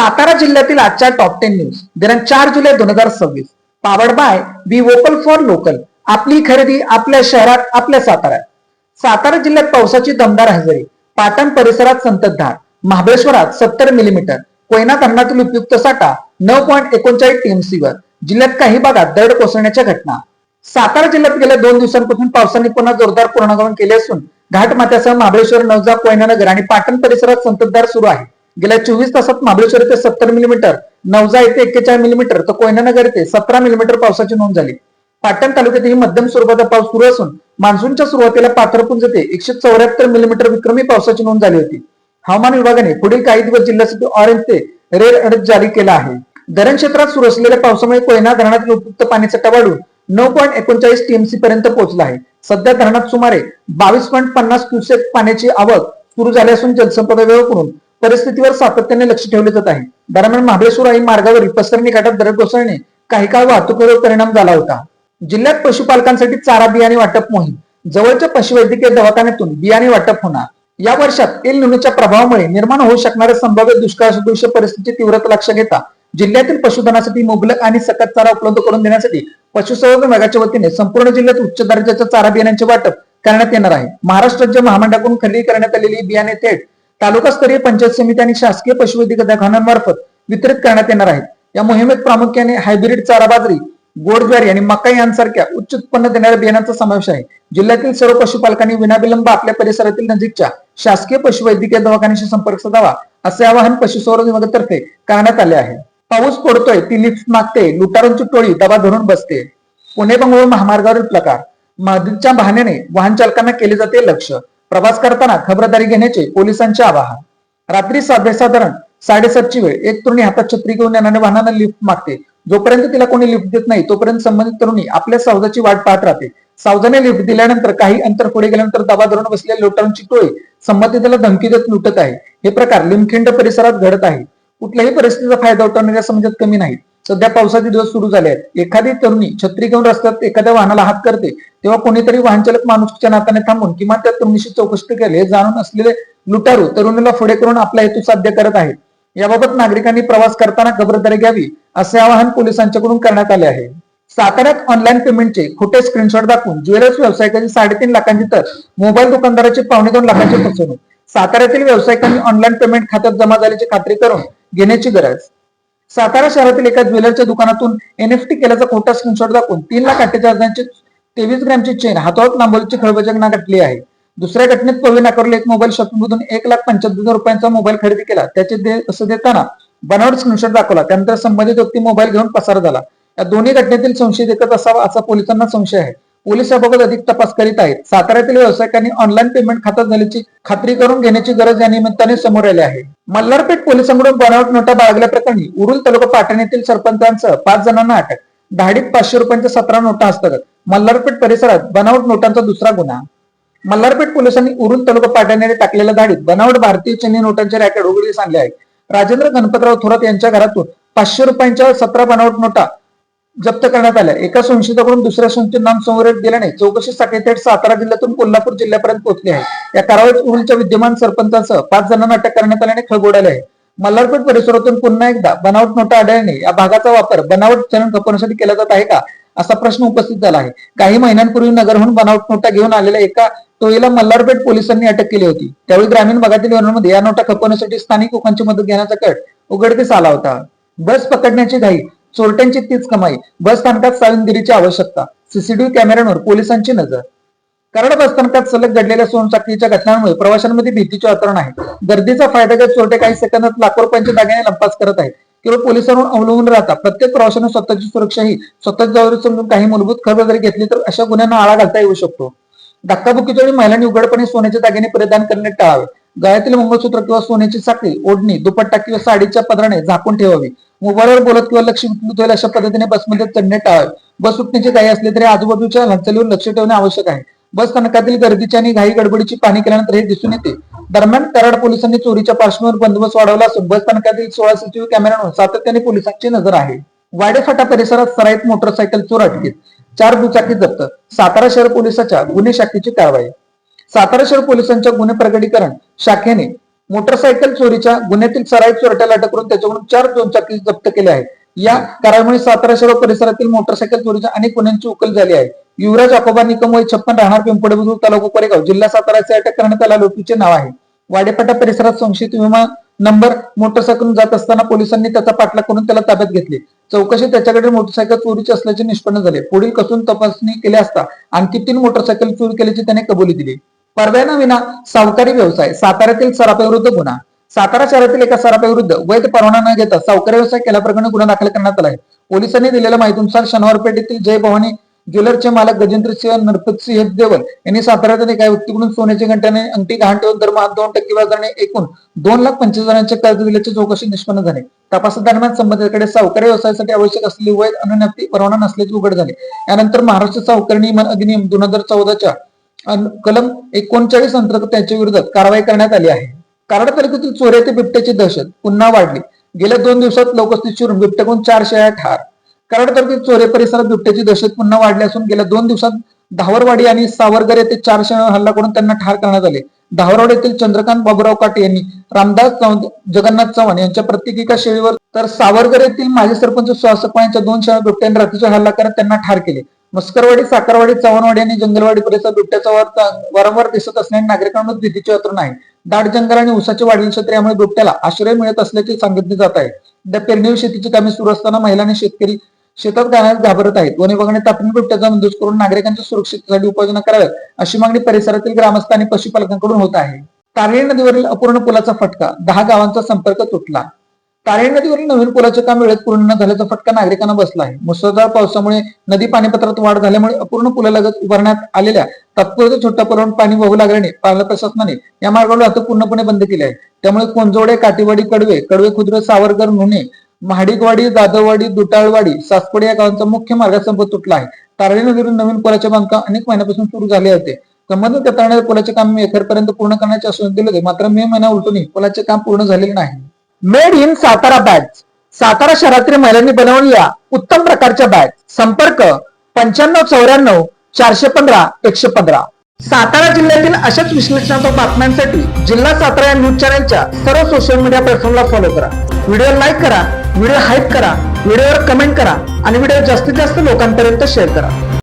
सातारा जिल्ह्यातील आजच्या top 10 news दिनांक 4 जुलै 2026 powered by be vocal for local. आपली खरेदी आपल्या शहरात, आपल्या साताऱ्यात. सातारा जिल्ह्यात पावसाची दमदार हजेरी. पाटण परिसरात संततधार. महाबळेश्वरात 70 मिलीमीटर. कोयना धरणातील उपयुक्त साठा 9.39 टीएमसीवर. जिल्ह्यात काही भागात दरड कोसळण्याच्या घटना. सातारा जिल्ह्यात गेल्या 2 दिवसांपासून पावसाने पुन्हा जोरदार पुनरागमन केले असून घाटमाथ्यासह महाबळेश्वर, नवजा, कोयना नगर आणि पाटण परिसरात संततधार सुरू आहे. गेल्या 24 तासात महाबळेश्वर येथे 70 मिलीमीटर, नवजा येथे 41 मिलीमीटर तर कोयना नगर येथे 17 मिलीमीटर पावसाची नोंद झाली. पाटण तालुक्यातही मध्यम स्वरूपाचा पाऊस सुरू असून मान्सूनच्या सुरुवातीला पाथरपुंज येथे 174 मिलीमीटर विक्रमी पावसाची नोंद झाली होती. हवामान विभागाने पुढील काही दिवस जिल्ह्यासाठी ऑरेंज ते रेड अलर्ट जारी केला आहे. धरण क्षेत्रात सुरू असलेल्या पावसामुळे कोयना धरणातील उपयुक्त पाणीसाठा वाढून 9.39 टीएमसी पर्यंत पोहोचला आहे. सध्या धरणात सुमारे 22.50 क्युसेक पाण्याची आवक सुरू झाली असून जलसंपदा विभागाकडून परिस्थितीवर सातत्याने लक्ष ठेवले जात आहे. दरम्यान महाबळेश्वर आई मार्गावरील पसरणी घाटात दरड कोसळणे काही काळ वाहतुकीवर परिणाम झाला होता. जिल्ह्यात पशुपालकांसाठी चारा बियाणे वाटप मोहीम. जवळच्या पशुवैद्यकीय दवाखान्यातून बियाणे वाटप होणार. या वर्षात एल निनोच्या प्रभावामुळे निर्माण होऊ शकणाऱ्या संभाव्य दुष्काळ सदृश परिस्थितीची तीव्रता लक्षात घेता जिल्ह्यातील पशुधनासाठी मुबलक आणि सकत चारा उपलब्ध करून देण्यासाठी पशुसंवर्धन विभागाच्या वतीने संपूर्ण जिल्ह्यात उच्च दर्जाच्या चारा बियाण्यांचे वाटप करण्यात येणार आहे. महाराष्ट्र राज्य महामंडळाकडून खरेदी करण्यात आलेली बियाणे थेट तालुकास्तरीय पंचायत समिती आणि शासकीय पशुवैद्यकीय दवाखान्यांमार्फत वितरित करण्यात येणार आहेत. या मोहिमेत प्रामुख्याने हायब्रिड चारा, बाजरी, गोड ज्वारी आणि मका यांसारख्या उच्च उत्पन्न देणाऱ्या बियाणांचा समावेश आहे. जिल्ह्यातील सर्व पशुपालकांनी विनाविलंब आपल्या परिसरातील नजीकच्या शासकीय पशुवैद्यकीय दवाखान्याशी संपर्क साधावा असे आवाहन पशुसंवर्धन विभागातर्फे करण्यात आले आहे. पाऊस पडतोय, ती लिफ्ट मागते, लुटारूंची टोळी दबा धरून बसते. पुणे बंगळुरू महामार्गावरील प्रकार. मदतीच्या बहाण्याने वाहन चालकांना केले जाते लक्ष्य. प्रवास करताना खबरदारी घेण्याचे पोलिसांचे आवाहन. रात्री साधारण 7:30ची वेळ. एक तरुणी हातात छत्री घेऊन येणाऱ्या वाहनांना लिफ्ट मागते. जोपर्यंत तिला कोणी लिफ्ट देत नाही तोपर्यंत संबंधित तरुणी आपल्या सावजाची वाट पाहत राहते. सावजाने लिफ्ट दिल्यानंतर काही अंतर पुढे गेल्यानंतर दबा धरून बसलेल्या लुटारूंची टोळी संबंधिताला धमकी देत लुटत आहे. हे प्रकार लिमखिंड परिसरात घडत आहे. कुठल्याही परिस्थितीचा फायदा उठवणाऱ्या समाजात कमी नाही. सध्या पावसाचे दिवस सुरू झाले आहेत. एखादी तरुणी छत्री घेऊन रस्त्यात एखाद्या वाहनाला हात करते तेव्हा कोणीतरी वाहनचालक माणुसकीच्या नात्याने थांबून किंवा त्या तरुणीशी चौकशी केली हे जाणून असलेले लुटारू तरुणीला पुढे करून आपला हेतू साध्य करत आहेत. याबाबत नागरिकांनी प्रवास करताना खबरदारी घ्यावी असे आवाहन पोलिसांच्याकडून करण्यात आले आहे. साताऱ्यात ऑनलाईन पेमेंटचे खोटे स्क्रीनशॉट दाखवून ज्वेलर्स व्यावसायिकांची 3.5 लाखांची तर मोबाईल दुकानदाराची 2.25 लाखांची फसवणूक. साताऱ्यातील व्यावसायिकांनी ऑनलाईन पेमेंट खात्यात जमा झाल्याची खात्री करून घेण्याची गरज. सातारा शहरातील एका ज्वेलरच्या दुकानातून एनएफटी केल्याचा खोटा स्क्रीनशॉट दाखवून 3,48,000ची 23 ग्रॅमची चेन हातावर लांबवल्याची खळबळजनक घडली आहे. दुसऱ्या घटनेत पवे नाकारले एक मोबाईल शॉपिंगमधून 1,75,000 रुपयांचा मोबाईल खरेदी केला. त्याचे असं देताना बनावट स्क्रीनशॉट दाखवला. त्यानंतर संबंधित व्यक्ती मोबाईल घेऊन पसार झाला. या दोन्ही घटनेतील संशयित एकच असावा असा पोलिसांना संशय आहे. पोलीस याबाबत अधिक तपास करीत आहेत. साताऱ्यातील व्यावसायिकांनी ऑनलाईन पेमेंट खात्यात झाल्याची खात्री करून घेण्याची गरज या निमित्ताने समोर आली आहे. मल्हारपेठ पोलिसांकडून बनावट नोटा बाळगल्याप्रकरणी उरुल तालुका पाटण येथील सरपंचांसह 5 जणांना अटक. धाडीत 500 रुपयांच्या 17 नोटा हस्तगत. मल्हारपेठ परिसरात बनावट नोटांचा दुसरा गुन्हा. मल्हारपेठ पोलिसांनी उरुल तालुका पाटण येथे टाकलेल्या धाडीत बनावट भारतीय चलनी नोटांचे रॅकेट उघडकीस आणले आहे. राजेंद्र गणपतराव थोरात यांच्या घरातून 500 रुपयांच्या 17 बनावट नोटा जप्त करण्यात आल्या. एका संशयिताकडून दुसऱ्या संशयित नाम समोर गेल्याने चौकशीसाठी थेट सातारा जिल्ह्यातून कोल्हापूर जिल्ह्यापर्यंत पोहोचले आहे. या कारवाईत उरुलच्या विद्यमान सरपंचांसह 5 जणांना अटक करण्यात आल्याने खळबळ उडाले आहे. मल्हारपेठ परिसरातून पुन्हा एकदा बनावट नोटा आढळल्याने या भागाचा वापर बनावट चलन खपवण्यासाठी केला जात आहे का असा प्रश्न उपस्थित झाला आहे. काही महिन्यांपूर्वी नगरहून बनावट नोटा घेऊन आलेल्या एका टोळीला मल्हारपेठ पोलिसांनी अटक केली होती. त्यावेळी ग्रामीण भागातील वनांमध्ये या नोटा खपवण्यासाठी स्थानिक लोकांची मदत घेण्याचा कट उघडकीस आला होता. बस पकडण्याची घाई, चोरट्यांची तीच कमाई. बस स्थानकात सावधगिरीची आवश्यकता. सीसीटीव्ही कॅमेऱ्यांवर पोलिसांची नजर. कराड बस स्थानकात सलग घडलेल्या सोनसाखळीच्या घटनांमुळे प्रवाशांमध्ये भीतीचे वातावरण आहे. गर्दीचा फायदा घेत चोरटे काही सेकंदात लाखो रुपयांचे दागिने लंपास करत आहेत. केवळ पोलिसांवर अवलंबून राहता प्रत्येक प्रवाशाने स्वतःची सुरक्षा ही स्वतःच जबाबदारी समजून काही मूलभूत खबरदारी घेतली तर अशा गुन्ह्यांना आळा घालता येऊ शकतो. धक्काबुक्कीच्या वेळी महिलांनी उघडपणे सोन्याचे दागिने परिधान करणे टाळावे. गळ्यातील मंगळसूत्र किंवा सोन्याची साखळी, ओढणी, दुपट्टा किंवा साडीच्या पदराने झाकून ठेवावी. मोबाईलवर बोलत किंवा लक्ष विचलित होईल अशा पद्धतीने बसमध्ये चढणे टाळावे. बस सुटण्याची घाई असली तरी आजूबाजूच्या हालचालीवर लक्ष ठेवणे आवश्यक आहे. बस स्थानकातील गर्दीची आणि घाई गडबडीची पाहणी केल्यानंतर हे दिसून येते. दरम्यान कराड पोलिसांनी चोरीच्या पार्श्वभूमीवर बंदोबस्त वाढवला असून बस स्थानकातील 16 सीसीटीव्ही कॅमेऱ्यांवर सातत्याने पोलिसांची नजर आहे. वाडेफाटा परिसरात सराईत मोटरसायकल चोर अटकेत. 4 दुचाकी जप्त. सातारा शहर पोलिसांच्या गुन्हे शाखेची कारवाई. सातारा शहर पोलिसांच्या गुन्हे प्रकटीकरण शाखेने मोटरसायकल चोरीच्या गुन्ह्यातील सराईत चोरट्याला अटक करून त्याच्याकडून 4 दुचाकी जप्त केल्या आहेत. या कारवाईमुळे सातारा शहर परिसरातील मोटरसायकल चोरीच्या अनेक गुन्ह्यांची उकल झाली आहे. युवराज आकोबा निकम वय 56 राहणार पिंपळे बुद्रुक तालुका कोरेगाव जिल्हा सातारा असे अटक करण्यात आला आरोपीचे नाव आहे. वाडेपाटा परिसरात संशयित विमा नंबर मोटरसायकल जात असताना पोलिसांनी त्याचा पाठलाग करून त्याला ताब्यात घेतले. चौकशी त्याच्याकडे मोटरसायकल चोरीची असल्याचे निष्पन्न झाले. पुढील कसून तपासणी केली असता आणखी 3 मोटरसायकल चोरी केल्याची त्याने कबुली दिली. परवानाविना सावकारी व्यवसाय साताऱ्यातील सराफाविरुद्ध गुन्हा. सातारा शहरातील एका सराफाविरुद्ध वैध परवाना न घेता सावकारी व्यवसाय केल्याप्रकरणी गुन्हा दाखल करण्यात आला आहे. पोलिसांनी दिलेल्या माहितीनुसार शनिवार पेठेतील जय भवानी ज्वेलरचे मालक गजेंद्र सिंह नरपतसिंह देवल यांनी साताऱ्यातील एका व्यक्तीकडून सोन्याची घंटाने अंगठी गहाण ठेवून दरमहा 2% व्याजाने एकूण 2,25,000चे कर्ज दिल्याची चौकशी निष्पन्न झाली. तपासादरम्यान संबंधितांकडे सावकारी व्यवसायासाठी आवश्यक असलेली वैध अनन्यक्ती परवाना नसल्याचे उघड झाले. यानंतर महाराष्ट्र सावकारी नियमन अधिनियम 2014च्या कलम 39 अंतर्गत त्यांच्या विरोधात कारवाई करण्यात आली आहे. कराड तालुक्यातील चोऱ्या ते बिबट्याची दहशत पुन्हा वाढली. गेल्या 2 दिवसात लोकवस्ती शिरून बिबट्याकडून 4 शेळ्या ठार. कराड तालुक्यातील चोरे परिसरात बिबट्याची दहशत पुन्हा वाढली असून गेल्या 2 दिवसात धावरवाडी आणि सावरगर येथे 4 शेळ्या हल्ला करून त्यांना ठार करण्यात आले. धावरवाडी येथील चंद्रकांत बाबूराव काटे यांनी रामदास चव्हाण जगन्नाथ चव्हाण यांच्या प्रत्येकी एका शेळीवर तर सावरगर येथील माजी सरपंच सुहास यांच्या 2 शेळ्या बिबट्याने रात्रीचा हल्ला करत त्यांना ठार केले. मस्करवाडी साखरवाडी चव्हाणवाडी आणि जंगलवाडी परिसरात बिबट्याचा वारंवार दिसत असल्याने नागरिकांमध्ये भीतीचे वातावरण आहे. दाट जंगल आणि उसाचे वाढलेले क्षेत्र यामुळे बिबट्याला आश्रय मिळत असल्याचे सांगितले जात आहे. सध्या पेरणी शेतीची कामे सुरू असताना महिलांनी शेतकरी शेतात जाण्यास घाबरत आहेत. वन विभागाने तातडीने बिबट्याचा बंदोबस्त करून नागरिकांच्या सुरक्षिततेसाठी उपाययोजना कराव्यात अशी मागणी परिसरातील ग्रामस्थ आणि पशुपालकांकडून होत आहे. तारळी नदीवरील अपूर्ण पुलाचा फटका 10 गावांचा संपर्क तुटला. तारळी नदीवरील नवीन पुलाचे काम वेळेत पूर्ण न झाल्याचा फटका नागरिकांना बसला आहे. मुसळधार पावसामुळे नदी पाणीपात्रात वाढ झाल्यामुळे अपूर्ण पुलालगत उभारण्यात आलेल्या तात्पुरत्या छोट्या पुलावरून पाणी वाहू लागल्याने पालिका प्रशासनाने या मार्गावर वाहतूक पूर्णपणे बंद केली आहे. त्यामुळे कोंजवडे काठीवाडी कडवे खुर्द सावरगर नुणे महाडिकवाडी दादरवाडी दुटाळवाडी सासपडे या गावांचा मुख्य मार्ग संपर्क तुटला आहे. तारळी नदीवरील नवीन पुलाचे बांधकाम अनेक महिन्यापासून सुरू झाले होते. संबंधित यंत्रणेने पुलाचे काम अखेरपर्यंत पूर्ण करण्याचे आश्वासन दिले होते. मात्र मे महिना उलटूनही पुलाचे काम पूर्ण झालेले नाही. Made in Satara bags. Satara शहरातील महिलांनी बनवलेल्या उत्तम प्रकारच्या बॅग. संपर्क 9594 415 115. सातारा जिल्ह्यातील अशाच विश्लेषणात्मक बातम्यांसाठी जिल्हा सातारा या न्यूज चॅनलच्या सर्व सोशल मीडिया प्लॅटफॉर्मला फॉलो करा. व्हिडिओ लाईक करा, व्हिडिओ हाईप करा, व्हिडिओवर कमेंट करा आणि व्हिडिओ जास्तीत जास्त लोकांपर्यंत शेअर करा.